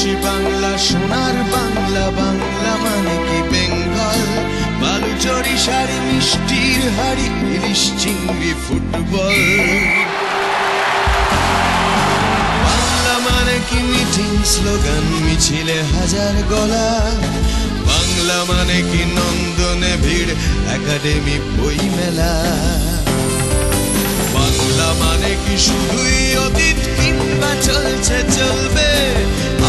বাংলাদেশি বাংলা, সোনার বাংলা, বাংলা মানে কি বেঙ্গল। বালুচরি শাড়ি, মিষ্টির হাড়ি, ইলিশ চিংড়ি, ফুটবল। বাংলা মানে কি মিটিং, স্লোগান, মিছিলে হাজার গলা। বাংলা মানে কি নন্দনে ভিড়, একাডেমি বই মেলা। বাংলা মানে কি শুধুই অতীত কিংবা চলছে চলবে।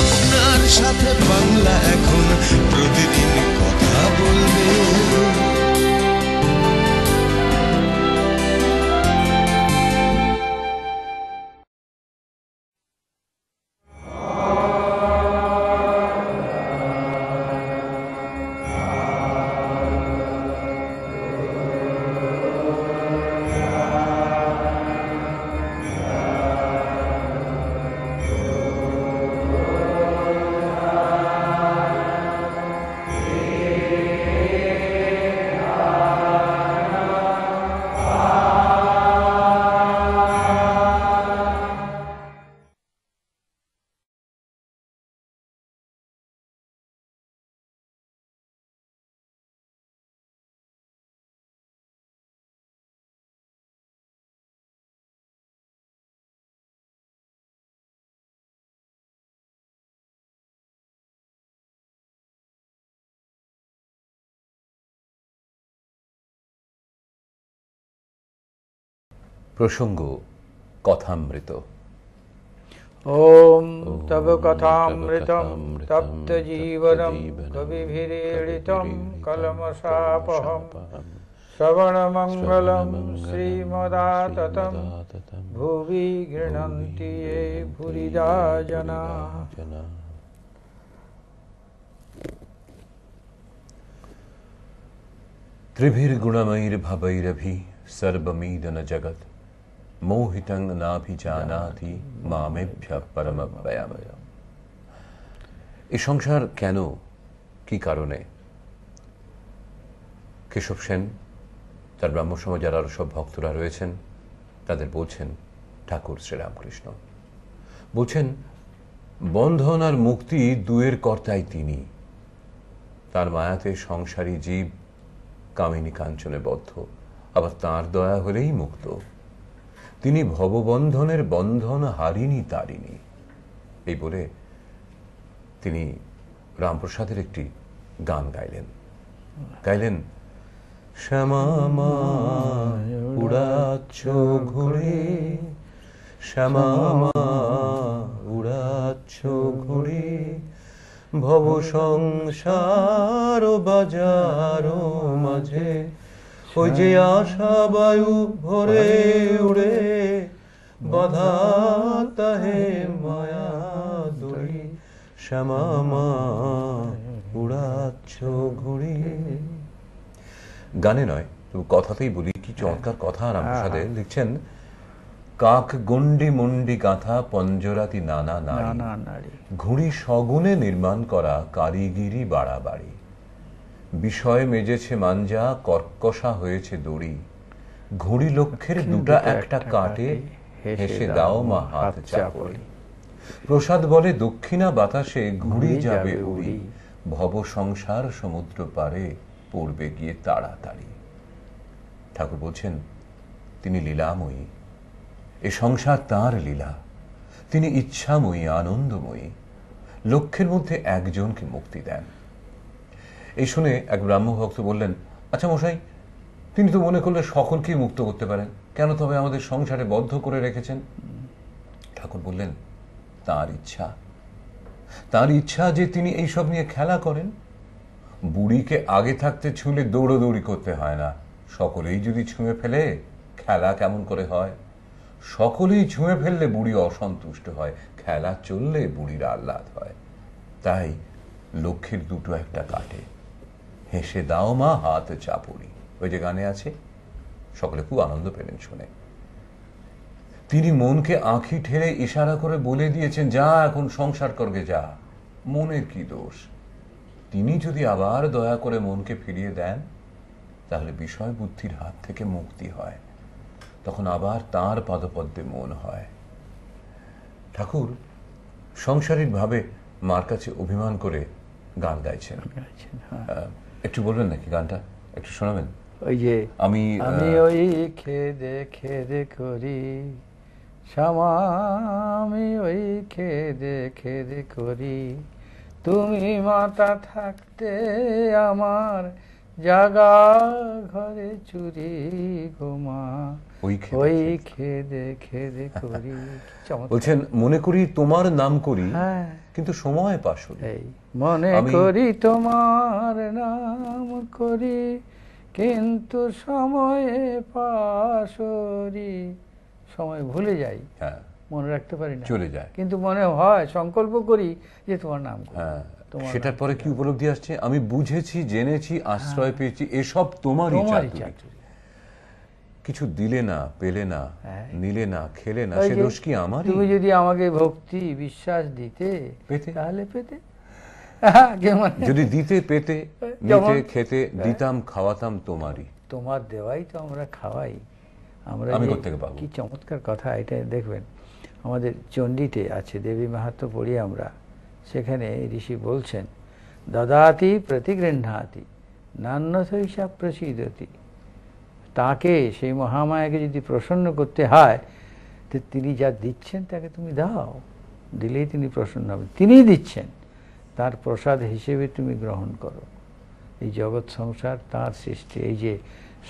আপনার সাথে বাংলা এখন প্রতিদিন কথা বলবে। প্রসঙ্গ কথামৃত। ওম তব কথামৃতম তপ্ত জীবনম কবিভিরেড়িতম কলমশাপহম শ্রবণমঙ্গলম শ্রীমদাততম ভুবি গৃণন্তি য়ে ভুরিদা জনাঃ। ত্রিভির্গুণমৈর্ভবৈরভি সর্বমিদন জগৎ মোহিতং নাভিজানাতি মামেভ্য পরমব্যয়ম। এই সংসার কেন, কি কারণে? কেশব সেন তার ব্রাহ্মসমাজের আরো সব ভক্তরা রয়েছেন, তাদের বলছেন ঠাকুর শ্রীরামকৃষ্ণ বলছেন, বন্ধন আর মুক্তি দুয়ের কর্তাই তিনি। তার মায়াতে সংসারী জীব কামিনী কাঞ্চনে বদ্ধ, আবার তাঁর দয়া হলেই মুক্ত। তিনি ভববন্ধনের বন্ধন হারিনি তারিনি। এই বলে তিনি রামপ্রসাদের একটি গান গাইলেন, শ্যামা মা উড়াচ্ছ ঘুরে, শ্যামা মা উড়াচ্ছ ঘুরে, ভব সংসার বাজার মাঝে, ওই যে আশা বায়ু ভরে উড়ে, বাধা তাহে মায়া দড়ি, শ্যামা মা উড়াচ্ছ ঘুরে। গানে নয়, তবু কথাতেই বলি, কি চমৎকার কথা রামপ্রসাদের। লিখছেন, কাক গন্ডি মন্ডি গাঁথা, পঞ্জরাতি নানা নারী, ঘুড়ি সগুনে নির্মাণ করা, কারিগিরি বাড়াবাড়ি। বিষয় মেজেছে মাঞ্জা, কর্কশা হয়েছে দড়ি, ঘুড়ি লক্ষ্যের দুটা একটা কাটে, হেসে দাও মা হাত চাপড়ি। প্রসাদ বলে দক্ষিণা বাতাসে, ঘুড়ি যাবে উড়ি, ভব সংসার সমুদ্র পারে, পড়বে গিয়ে তাড়াতাড়ি। ঠাকুর বলছেন, তিনি লীলাময়ী, এ সংসার তাঁর লীলা। তিনি ইচ্ছাময়ী, আনন্দময়ী, লক্ষ্যের মধ্যে একজনকে মুক্তি দেন। এই শুনে এক ব্রাহ্মভক্ত বললেন, আচ্ছা মশাই, তিনি তো মনে করলে সকলকেই মুক্ত করতে পারেন, কেন তবে আমাদের সংসারে বদ্ধ করে রেখেছেন? ঠাকুর বললেন, তাঁর ইচ্ছা যে তিনি এইসব নিয়ে খেলা করেন। বুড়িকে আগে থাকতে ছুঁলে দৌড়োদৌড়ি করতে হয় না, সকলেই যদি ছুঁয়ে ফেলে খেলা কেমন করে হয়? সকলেই ছুঁয়ে ফেললে বুড়ি অসন্তুষ্ট হয়, খেলা চললে বুড়ির আহ্লাদ হয়। তাই লক্ষ্যের দুটো একটা কাটে, হেসে দাও মা হাত চাপড়ি। ওই যে গানে আছে, সকলে খুব আনন্দ পেলেন শুনে। তিনি মনকে আঁখি ঠেলে ইশারা করে বলে দিয়েছেন, যা এখন সংসার করবে যা। মনের কি দোষ? তিনি যদি আবার দয়া করে মনকে ফিরিয়ে দেন, তাহলে বিষয় বুদ্ধির হাত থেকে মুক্তি হয়, তখন আবার তাঁর পাদপদ্মে মন হয়। ঠাকুর সাংসারিক ভাবে মার কাছে অভিমান করে গান গাইছেন। একটু বলবেন নাকি গানটা একটু শোনাবেন? ওই যে আমি ওই খেদে খেদে করি শ্যামা, আমি ওই খেদে খেদে করি, তুমি মাতা থাকতে আমার জাগা ঘরে চুরি গোমা, ওই খেদে খেদে করি। বলছেন মনে করি তোমার নাম করি, কিন্তু সময় পাশরি। মনে করি তোমার নাম করি, কিন্তু সময়ে পাশরি। সময় ভুলে যাই, মনে রাখতে পারি না, চলে যায়, কিন্তু মনে হয় সংকল্প করি যে তোমার নাম করি। সেটার পরে কি উপলব্ধি আসছে? আমি বুঝেছি, জেনেছি, আশ্রয় পেয়েছি, এসব তোমারই চাতুরী। কিছু দিলে না, পেলে না, নিলে না, খেলে না, সে দোষ কি আমার? তুমি যদি আমাকে ভক্তি বিশ্বাস দিতে তাহলে পেতে, যদি দিতে পেতে, নিতে খেতে, দিতাম খাওয়াতাম তোমারই। তোমার দেওয়াই তো আমরা খাওয়াই। আমরা কি চমৎকার কথা! এটা দেখবেন আমাদের চণ্ডীতে আছে, দেবী মাহাত্ম্য পড়ি আমরা, সেখানে ঋষি বলছেন দদাতি প্রতিগৃহ্ণাতি নান্যথৈষা প্রসীদতি। তাকে, সেই মহামায়াকে যদি প্রসন্ন করতে হয়, তো তিনি যা দিচ্ছেন তাকে তুমি দাও, দিলেই তিনি প্রসন্ন হবেন। তিনিই দিচ্ছেন, তার প্রসাদ হিসেবে তুমি গ্রহণ করো। এই জগৎ সংসার তার সৃষ্টি। এই যে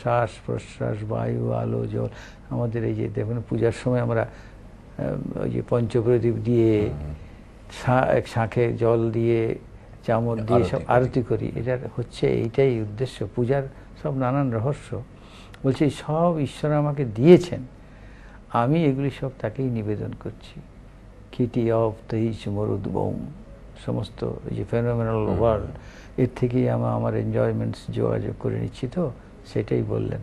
শ্বাস প্রশ্বাস, বায়ু, আলো, জল, আমাদের এই যে দেখুন পূজার সময় আমরা ওই যে পঞ্চপ্রদীপ দিয়ে, শাঁখে জল দিয়ে, চামচ দিয়ে সব আরতি করি। এটার হচ্ছে এইটাই উদ্দেশ্য, পূজার সব নানান রহস্য। বলছি সব ঈশ্বর আমাকে দিয়েছেন, আমি এগুলি সব তাকেই নিবেদন করছি। কিটি অফ তৈচ মরুদ্বম, সমস্ত যে ফেনোমেনাল ওয়ার্ল্ড, এর থেকেই আমার এনজয়মেন্টস যোগাযোগ করে নিচ্ছি। তো সেটাই বললেন,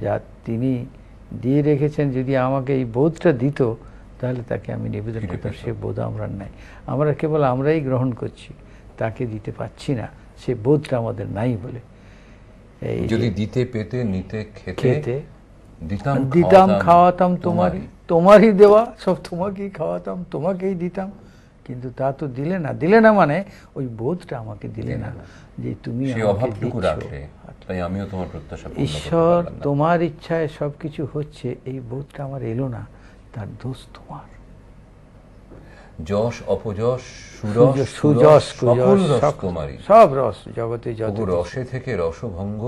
যা তিনি দিয়ে রেখেছেন, যদি আমাকে এই বোধটা দিত তাহলে তাকে আমি নিবেদন করতাম। সে বোধ আমরা নাই, আমরা কেবল আমরাই গ্রহণ করছি, তাকে দিতে পারছি না, সে বোধটা আমাদের নাই বলে। যদি দিতে পেতে, নিতে খেতে, দিতাম খাওয়াতাম তোমারই, তোমারই দেওয়া সব তোমাকেই খাওয়াতাম, তোমাকেই দিতাম, কিন্তু তা তো দিলে না। দিলে না মানে ওই বোধটা আমাকে দিলে না যে তুমি আমাকে দিচ্ছ। ঈশ্বর তোমার ইচ্ছায় সবকিছু হচ্ছে, এই বোধটা আমার এলো না, তার দোষ তোমার। যশ অপযশ, সুযশ কুযশ, সব রস জগতে যত রসে থেকে রসভঙ্গ,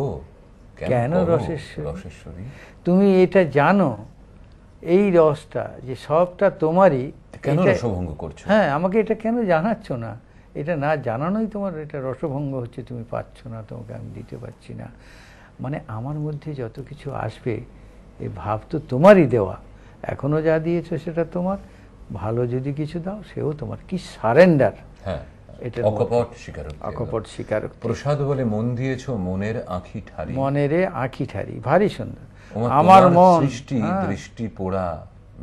কেন রসেশ্বরী? তুমি এটা জানো, এই রসটা যে সবটা তোমারই, কেন রসভঙ্গ করছো? হ্যাঁ, আমাকে এটা কেন জানাচ্ছ না? এটা না জানানোই তোমার এটা রসভঙ্গ হচ্ছে, তুমি পাচ্ছ না, তোমাকে আমি দিতে পারছি না। মানে আমার মধ্যে যত কিছু আসবে, এই ভাব তো তোমারই দেওয়া, এখনো যা দিয়েছো সেটা তোমার। ভালো যদি কিছু দাও, সেও তোমার। কি সারেন্ডার! এটা অকপট স্বীকারোক্তি। প্রসাদ বলে মন দিয়েছো, মনের আঁখি ঠারি, মনের আঁখি ঠারি, ভারী সুন্দর। আমার মন সৃষ্টি, দৃষ্টি পোড়া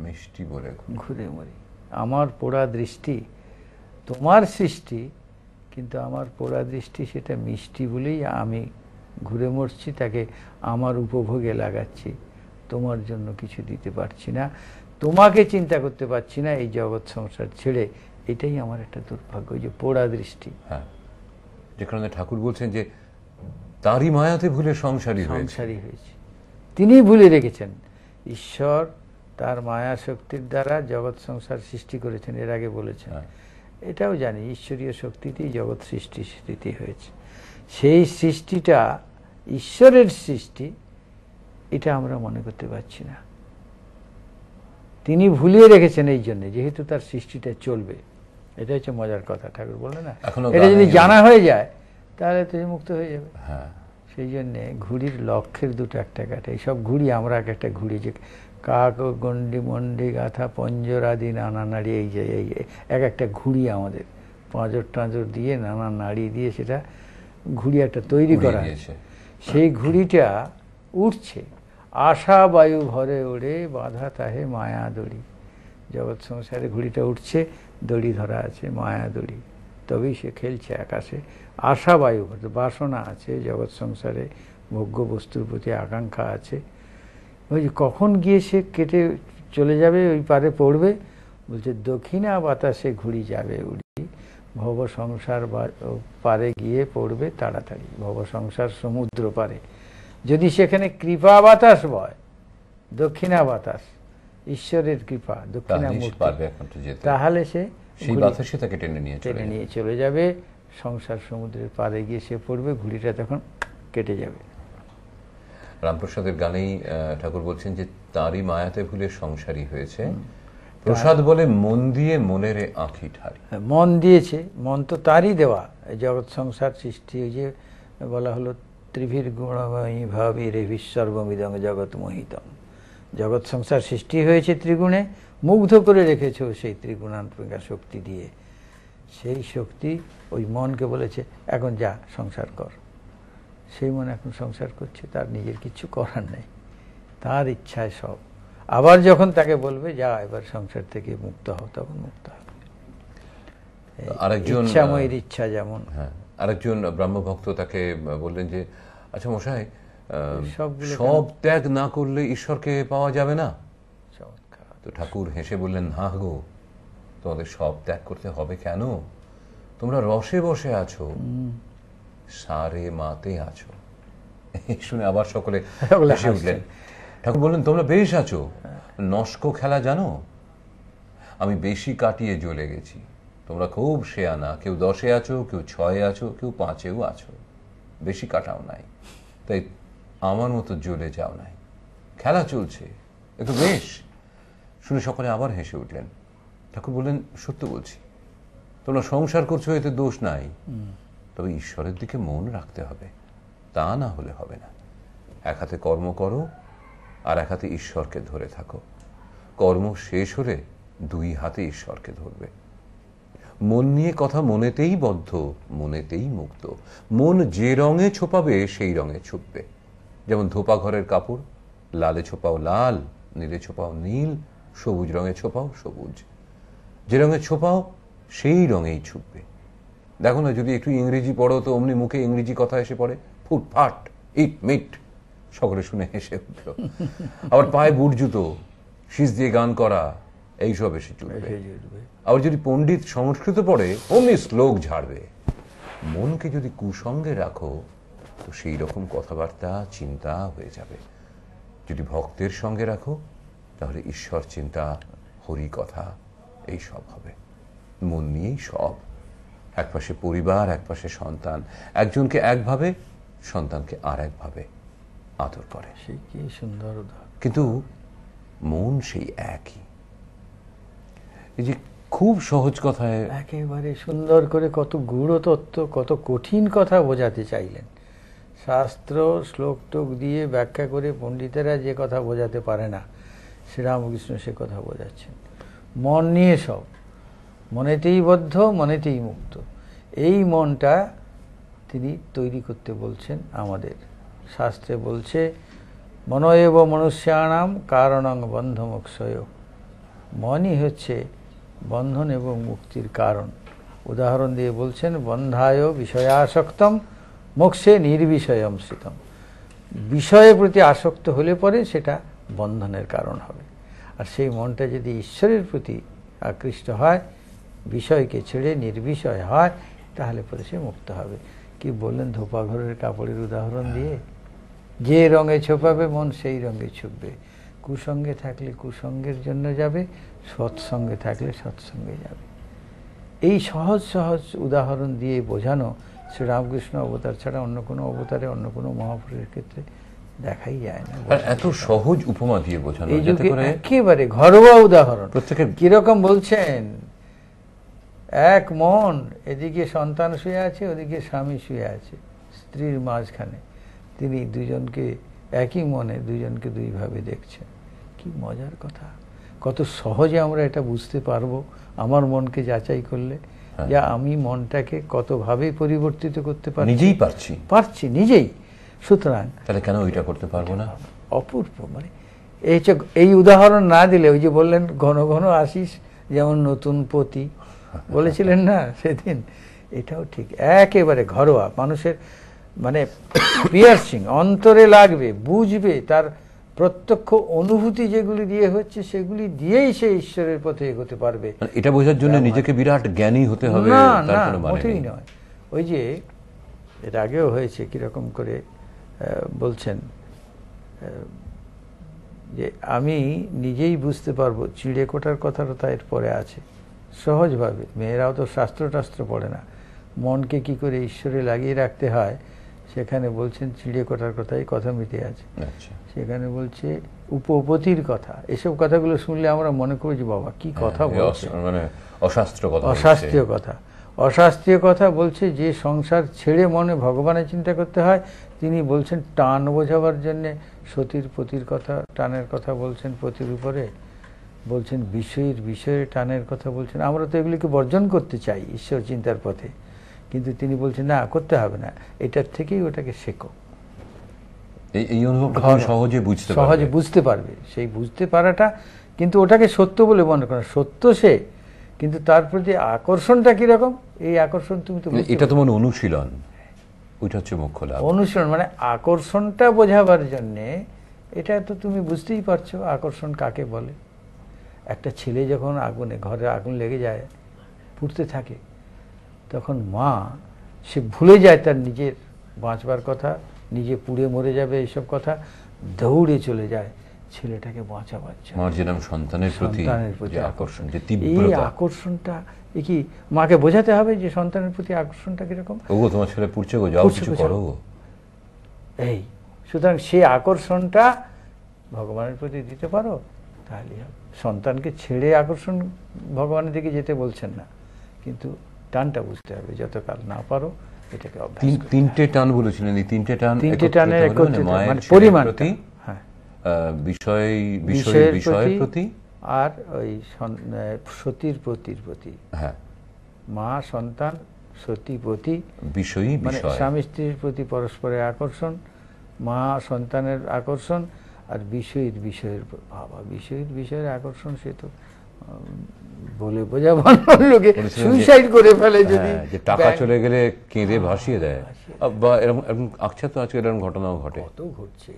মিষ্টি বলে ঘুরে মরি। আমার পোড়া দৃষ্টি, তোমার সৃষ্টি, কিন্তু আমার পোড়া দৃষ্টি সেটা মিষ্টি বলেই আমি ঘুরে মরছি, তাকে আমার উপভোগে লাগাচ্ছি। তোমার জন্য কিছু দিতে পারছি না, তোমাকে চিন্তা করতে পারছি না এই জগৎ সংসার ছেড়ে। এটাই আমার একটা দুর্ভাগ্য, যে পোড়া দৃষ্টি। যে কারণে ঠাকুর বলছেন যে তারই মায়াতে ভুলে সংসারী হয়েছে। তিনি ভুলে রেখেছেন, ঈশ্বর তার মায়া শক্তির দ্বারা জগৎ সংসার সৃষ্টি করেছেন, এর আগে বলেছেন। এটাও জানি ঈশ্বরীয় শক্তিতেই জগৎ সৃষ্টি স্থিতি হয়েছে। সেই সৃষ্টিটা ঈশ্বরের সৃষ্টি, এটা আমরা মনে করতে পারছি না। তিনি ভুলিয়ে রেখেছেন এই জন্য, যেহেতু তার সৃষ্টিটা চলবে। এটা হচ্ছে মজার কথা, ঠাকুর বললেন না, এটা যদি জানা হয়ে যায় তাহলে তুমি মুক্ত হয়ে যাবে। সেই জন্যে ঘুড়ির লক্ষ্যের দুটো একটা কাটে। এইসব ঘুড়ি, আমরা একটা ঘুড়ি, যে কাক গন্ডি মন্ডি গাথা পঞ্জরাদি নানা নাড়ি, এই যে এই এক একটা ঘুড়ি আমাদের পাঁজর টাঁজর দিয়ে, নানা নাড়ি দিয়ে সেটা ঘুড়ি একটা তৈরি করা হয়েছে। সেই ঘুড়িটা উঠছে, আশা বায়ু ভরে ওড়ে, বাধা তাহে মায়া দড়ি। জগৎ সংসারে ঘুড়িটা উঠছে, দড়ি ধরা আছে, মায়া দড়ি, তবেই সে খেলছে আকাশে। আশা বায়ু ভরে, বাসনা আছে জগৎ সংসারে, ভোগ্য বস্তুর প্রতি আকাঙ্ক্ষা আছে। ওই যে কখন গিয়ে সে কেটে চলে যাবে, ওই পারে পড়বে। বলছে দক্ষিণা বাতাসে ঘুড়ি যাবে উড়ি, ভব সংসার পারে গিয়ে পড়বে তাড়াতাড়ি, ভব সংসার সমুদ্র পারে। যদি সেখানে কৃপা বাতাস বয়, দক্ষিণা বাতাস, ঈশ্বরের কৃপা, দক্ষিণামূর্তি, তাহলে সে সেই বাতাসে তাকে টেনে নিয়ে চলে যাবে সংসার সমুদ্রের পারে গিয়ে সে পড়বে, ঘুড়িটা তখন কেটে যাবে। রামপ্রসাদের গানেই ঠাকুর বলছেন যে তারই মায়াতে ভুলে সংসারী হয়েছে, প্রসাদ বলে মন দিয়ে মনের আঁখি ঠারি। মন দিয়েছে, মন তো তারই দেওয়া। জগৎ সংসার সৃষ্টি যে বলা হলো ত্রিভির গুণময়ী ভাবী রেভি সর্বমিদং জগৎ মোহিতম। জগৎ সংসার সৃষ্টি হয়েছে ত্রিগুণে, মুগ্ধ করে রেখেছে সেই ত্রিগুণাত্মিকা শক্তি দিয়ে। সেই শক্তি ওই মনকে বলেছে এখন যা সংসার কর। সেই মন এখন সংসার করছে, তার নিজের কিছু করার নেই, তার ইচ্ছায় সব। আবার যখন তাকে বলবে যা এবার সংসার থেকে মুক্ত হও, তখন মুক্ত হবে। আরেকজন ইচ্ছাময়ের ইচ্ছা যেমন। আরেকজন ব্রহ্মভক্ত তাকে বললেন যে আচ্ছা মশাই, সব ত্যাগ না করলে ঈশ্বরকে পাওয়া যাবে না? তো ঠাকুর হেসে বললেন, না গো, তোমাদের সব ত্যাগ করতে হবে কেন? তোমরা রসে বসে আছো, সারে মাতে আছো। শুনে আবার সকলে হেসে উঠলেন। ঠাকুর বললেন, তোমরা বেশ আছো, নস্ক খেলা জানো? আমি বেশি কাটিয়ে জ্বলে গেছি, তোমরা খুব শেয়ানা, কেউ 10-এ আছো, কেউ 6-এ আছো, কেউ 5-এও আছো, বেশি কাটাও নাই, তাই আমার মতো জ্বলে যাও নাই, খেলা চলছে, এ তো বেশ। শুনে সকলে আবার হেসে উঠলেন। ঠাকুর বললেন, সত্য বলছি, তোমরা সংসার করছো, এতে দোষ নাই, তবে ঈশ্বরের দিকে মন রাখতে হবে, তা না হলে হবে না। এক হাতে কর্ম করো, আর এক হাতে ঈশ্বরকে ধরে থাকো। কর্ম শেষ হলে 2 হাতে ঈশ্বরকে ধরবে। মন নিয়ে কথা মনেতেই বদ্ধ, মনেতেই মুক্ত। মন যে রঙে ছোপাবে সেই রঙে ছুপবে। যেমন ধোপা ঘরের কাপড়, লালে ছোপাও লাল, নীলে ছোপাও নীল, সবুজ রঙে ছোপাও সবুজ। যে রঙে ছোপাও সেই রঙেই ছুপবে। দেখো না, যদি একটু ইংরেজি পড়ো তো অমনি মুখে ইংরেজি কথা এসে পড়ে, ফুটফাট, ইট মিট। সকলে শুনে হেসে উঠল। আবার পায়ে বুট জুতো, শীষ দিয়ে গান করা, এইসব এসে চলবে। আবার যদি পণ্ডিত সংস্কৃত পড়ে, অমনি শ্লোক ঝাড়বে। মনকে যদি কুসঙ্গে রাখো তো সেই রকম কথাবার্তা চিন্তা হয়ে যাবে। যদি ভক্তের সঙ্গে রাখো তাহলে ঈশ্বর চিন্তা, হরি কথা, এই সব হবে। মন নিয়েই সব। একপাশে পরিবার, একপাশে সন্তান, একজনকে একভাবে, সন্তানকে আর একভাবে আদর করে। সে কি সুন্দর উদাহরণ। কিন্তু মন সেই একই। এই যে খুব সহজ কথায় একেবারে সুন্দর করে কত গূঢ় তত্ত্ব, কত কঠিন কথা বোঝাতে চাইলেন। শাস্ত্র শ্লোক টোক দিয়ে ব্যাখ্যা করে পণ্ডিতেরা যে কথা বোঝাতে পারে না, শ্রীরামকৃষ্ণ সে কথা বোঝাচ্ছেন। মন নিয়ে সব, মনেতেই বদ্ধ, মনেতেই মুক্ত। এই মনটা তিনি তৈরি করতে বলছেন আমাদের। শাস্ত্রে বলছে, মনয়েব মনুষ্যানাম কারণং বন্ধমোক্ষয়। মনই হচ্ছে বন্ধন এবং মুক্তির কারণ। উদাহরণ দিয়ে বলছেন, বন্ধায় বিষয়াসক্তম মোক্ষে নির্বিষয়ম স্থিতম। বিষয়ের প্রতি আসক্ত হলে পরে সেটা বন্ধনের কারণ হবে। আর সেই মনটা যদি ঈশ্বরের প্রতি আকৃষ্ট হয়, বিষয়কে ছেড়ে নির্বিষয় হয়, তাহলে পরে সে মুক্ত হবে। কি বললেন ধোপা ঘরের কাপড়ের উদাহরণ দিয়ে, যে রঙে ছোপাবে মন সেই রঙে ছুপবে। কুসঙ্গে থাকলে কুসঙ্গের জন্য যাবে, সৎসঙ্গে থাকলে সৎসঙ্গে যাবে। এই সহজ সহজ উদাহরণ দিয়ে বোঝানো শ্রীরামকৃষ্ণ অবতার ছাড়া অন্য কোনো অবতারে, অন্য কোনো মহাপুরুষের ক্ষেত্রে দেখাই যায় না। এত সহজ উপমা দিয়ে বোঝানো, এই যুগে একেবারে ঘরোয়া উদাহরণ। কিরকম বলছেন, এক মন, এদিকে সন্তান শুয়ে আছে, ওদিকে স্বামী শুয়ে আছে স্ত্রীর মাঝখানে। তিনি দুজনকে একই মনে, দুজনকে দুইভাবে দেখছেন। কি মজার কথা! কত সহজে আমরা এটা বুঝতে পারবো আমার মনকে যাচাই করলে, যে আমি মনটাকে কতভাবে পরিবর্তিত করতে পারি, নিজেই পারছি নিজেই। সুতরাং তাহলে কেন ওইটা করতে পারবো না? অপূর্ব। মানে এই উদাহরণ না দিলে, ওই যে বললেন ঘন ঘন আসিস যেমন নতুন পতি, বলেছিলেন না সেদিন, এটাও ঠিক একেবারে ঘরোয়া। মানুষের মানে পিয়ার্সিং, অন্তরে লাগবে, বুঝবে, তার প্রত্যক্ষ অনুভূতি যেগুলি দিয়ে হচ্ছে সেগুলি দিয়েই সে ঈশ্বরের পথে এগোতে পারবে। এটা বোঝার জন্য নিজেকে বিরাট জ্ঞানী হতে হবে না, না, মোটেই নয়। ওই যে এর আগেও হয়েছে, কিরকম করে বলছেন যে আমি নিজেই বুঝতে পারবো, চিড়ে কোটার কথাটা তা এরপরে আছে সহজভাবে। মেয়েরাও তো শাস্ত্র টাস্ত্র পড়ে না, মনকে কি করে ঈশ্বরে লাগিয়ে রাখতে হয় সেখানে বলছেন চিড়ে কোটার কথাই কথা মিটে আছে। সেখানে বলছে উপপতির কথা। এসব কথাগুলো শুনলে আমরা মনে করি যে বাবা কি কথা বলছে, মানে অশাস্ত্রীয় কথা। অশাস্ত্রীয় কথা বলছে যে সংসার ছেড়ে মনে ভগবানের চিন্তা করতে হয়। তিনি বলছেন টান বোঝাবার জন্যে সতীর পতির কথা, টানের কথা বলছেন পতির উপরে, বলছেন বিষয়ের টানের কথা বলছেন। আমরা তো এগুলিকে বর্জন করতে চাই ঈশ্বর চিন্তার পথে, কিন্তু তিনি বলছেন না, করতে হবে না, এটার থেকেই ওটাকে শেখো। এই অনুভবটা সহজে বুঝতে পারবে। সেই বুঝতে পারাটা কিন্তু ওটাকে সত্য বলে মনে করেন, সত্য সে, কিন্তু তার প্রতি আকর্ষণটা কিরকম, এই আকর্ষণ তুমি তো এটা তোমার অনুশীলন, ওইটা হচ্ছে মুখ্য লাভ। অনুশীলন মানে আকর্ষণটা বোঝাবার জন্যে, এটা তো তুমি বুঝতেই পারছো আকর্ষণ কাকে বলে। একটা ছেলে যখন ঘরে আগুন লেগে যায়, পুড়তে থাকে, তখন মা সে ভুলে যায় তার নিজের বাঁচবার কথা, নিজে পুড়ে মরে যাবে এইসব কথা, দৌড়ে চলে যায় ছেলেটাকে বাঁচাবার জন্য। মার যেরকম সন্তানের প্রতি আকর্ষণ, যে তীব্রতা, এই আকর্ষণটা কি মাকে বোঝাতে হবে যে সন্তানের প্রতি আকর্ষণটা কিরকম। ওগো তোমার ছেলে পুড়ছে গো, যাও কিছু করো গো। এই সুতরাং সেই আকর্ষণটা ভগবানের প্রতি দিতে পারো, তাহলে সন্তানকে ছেড়ে আকর্ষণ ভগবানের দিকে যেতে বলছেন না, কিন্তু টানটা বুঝতে হবে। যতকাল না পারো এটাকে তিনটে টান বলেছিলেন, এই তিনটে টানের পরিমাণ, বিষয়ের প্রতি আর ওই সতীর প্রতি, হ্যাঁ, মা সন্তান সতী পতি, বিষয়ী মানে স্বামী স্ত্রীর প্রতি পরস্পরের আকর্ষণ, মা সন্তানের আকর্ষণ, আর বিষয়ের ভাবা, বিষয়ের আকর্ষণ। সে তো বলে বোঝাবার লোকে সুইসাইড করে ফেলে, যদি টাকা চলে গেলে কেঁদে ভাসিয়ে দেয়, বা এরকম আচ্ছা, তো আজকে এরকম ঘটনাও ঘটে, কত ঘটছে।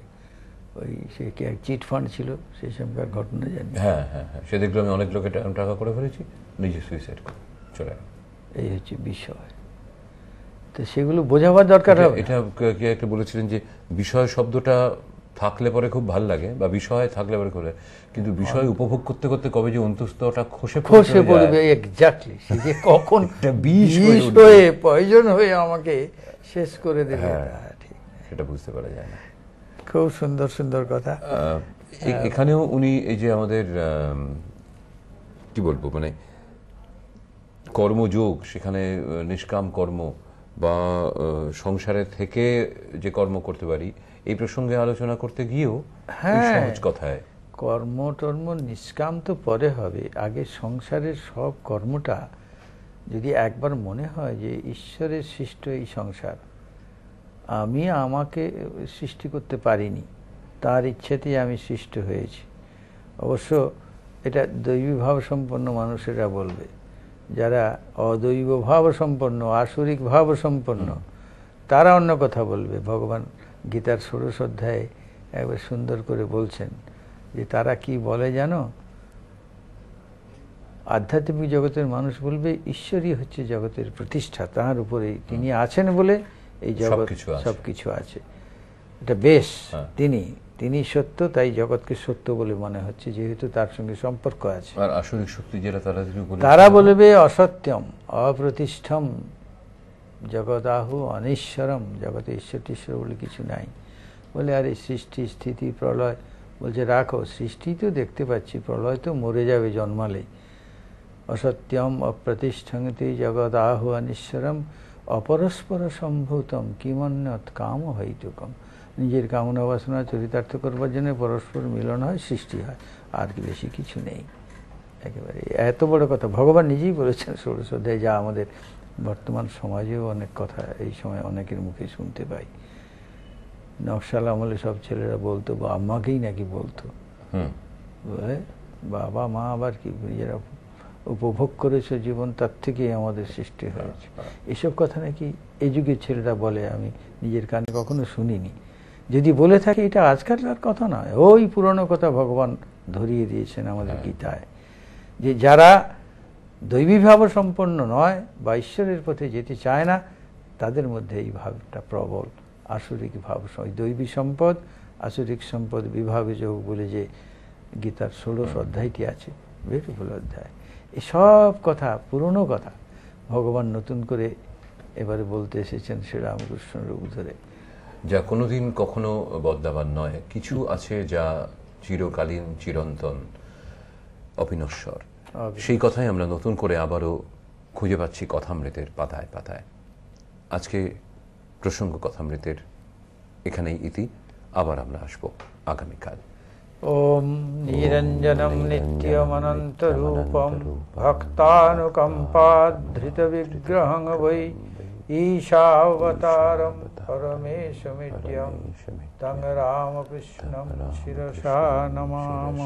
ওই সে কি এক চিট ফান্ড ছিল, সেই সবকার ঘটনা জানি। হ্যাঁ, সে দেখলো আমি অনেক লোকের টাকা করে ফেলেছি, নিজে সুইসাইড করে চলে গেল। এই হচ্ছে বিষয়, তো সেগুলো বোঝাবার দরকার হবে। এটা কে একটা বলেছিলেন যে বিষয় শব্দটা থাকলে পরে খুব ভালো লাগে, বা বিষয় থাকলে পরে করে, কিন্তু বিষয় উপভোগ করতে করতে কবে যে অন্তঃস্থটা খসে পড়বে, এক্স্যাক্টলি, সে যে কখন বিষ হয়ে পয়জন হয়ে আমাকে শেষ করে দেবে, ঠিক সেটা বুঝতে পারা যায় না। খুব সুন্দর সুন্দর কথা। এখানেও উনি এই যে আমাদের কি বলবো, মানে কর্মযোগ, সেখানে নিষ্কাম কর্ম বা সংসারে থেকে যে কর্ম করতে পারি, এই প্রসঙ্গে আলোচনা করতে গিয়েও সহজ কথায় কর্ম টর্ম নিষ্কাম তো পরে হবে, আগে সংসারের সব কর্মটা যদি একবার মনে হয় যে ঈশ্বরের সৃষ্ট এই সংসার, আমি আমাকে সৃষ্টি করতে পারিনি, তার ইচ্ছেতেই আমি সৃষ্ট হয়েছি। অবশ্য এটা দৈবী ভাব সম্পন্ন মানুষেরা বলবে, যারা অদৈব ভাব সম্পন্ন, আসরিক ভাব সম্পন্ন, তারা অন্য কথা বলবে। ভগবান গীতার ১৬ অধ্যায়ে একবার সুন্দর করে বলছেন যে তারা কি বলে জানো, আধ্যাত্মিক জগতের মানুষ বলবে ঈশ্বরই হচ্ছে জগতের প্রতিষ্ঠা, তার উপরে তিনি আছেন বলে এই জগৎ সবকিছু আছে। এটা বেশ, তিনি সত্য, তাই জগৎকে সত্য বলে মনে হচ্ছে, যেহেতু তার সঙ্গে সম্পর্ক আছে। আর আসরিক শক্তি যেটা তারা বলবে অসত্যম অপ্রতিষ্ঠম জগদাহু অনিশ্বরম, জগতে ঈশ্বর টিশ্বর বলে কিছু নাই। বলে আর এই সৃষ্টি স্থিতি প্রলয়, বলছে রাখো, সৃষ্টি তো দেখতে পাচ্ছি, প্রলয় তো মরে যাবে জন্মালে। অসত্যম অপ্রতিষ্ঠতি জগদাহু অনিশ্বরম অপরস্পর সম্ভূতম কিমন্যৎ কাম হইতুকম। নিজের কামনা বাসনা চরিতার্থ করবার জন্য পরস্পর মিলন হয়, সৃষ্টি হয়, আর কি বেশি কিছু নেই। একেবারে এত বড় কথা ভগবান নিজেই বলেছেন ১৬ অধ্যায়ে, যা আমাদের বর্তমান সমাজেও অনেক কথা এই সময় অনেকের মুখে শুনতে পাই। নকশাল আমলে সব ছেলেরা বলতো, বা আমাকেই নাকি বলতো, বলে বাবা মা আবার কি নিজেরা উপভোগ করেছে জীবন, তার থেকেই আমাদের সৃষ্টি হয়েছে। এসব কথা নাকি এই যুগের ছেলেরা বলে, আমি নিজের কানে কখনো শুনিনি, যদি বলে থাকি এটা আজকালকার কথা নয়, ওই পুরনো কথা ভগবান ধরিয়ে দিয়েছেন আমাদের গীতায়, যে যারা দৈবী ভাব সম্পন্ন নয় বা ঈশ্বরের পথে যেতে চায় না, তাদের মধ্যে এই ভাবটা প্রবল। আসরিক ভাব, দৈবী সম্পদ আসরিক সম্পদ বিভাগে যোগ বলে যে গীতার 16 অধ্যায়টি আছে, বিউটিফুল অধ্যায়। এসব কথা পুরনো কথা ভগবান নতুন করে এবারে বলতে এসেছেন শ্রীরামকৃষ্ণ রূপ ধরে, যা কোনোদিন কখনো বদলাবার নয়। কিছু আছে যা চিরকালীন, চিরন্তন, অবিনশ্বর। সেই কথাই আমরা নতুন করে আবারও খুঁজে পাচ্ছি কথামৃতের পাতায় পাতায়। আজকে প্রসঙ্গ কথামৃতের এখানেই ইতি। আবার আমরা আসবো আগামীকাল। ওম নিরঞ্জনম নিত্যমনন্তরূপম ভক্তানুকম্পাধৃত বিগ্রহং বৈ ঈশাবতারম পরমেশমিত্যং তং রামকৃষ্ণং শিরসা নমামঃ।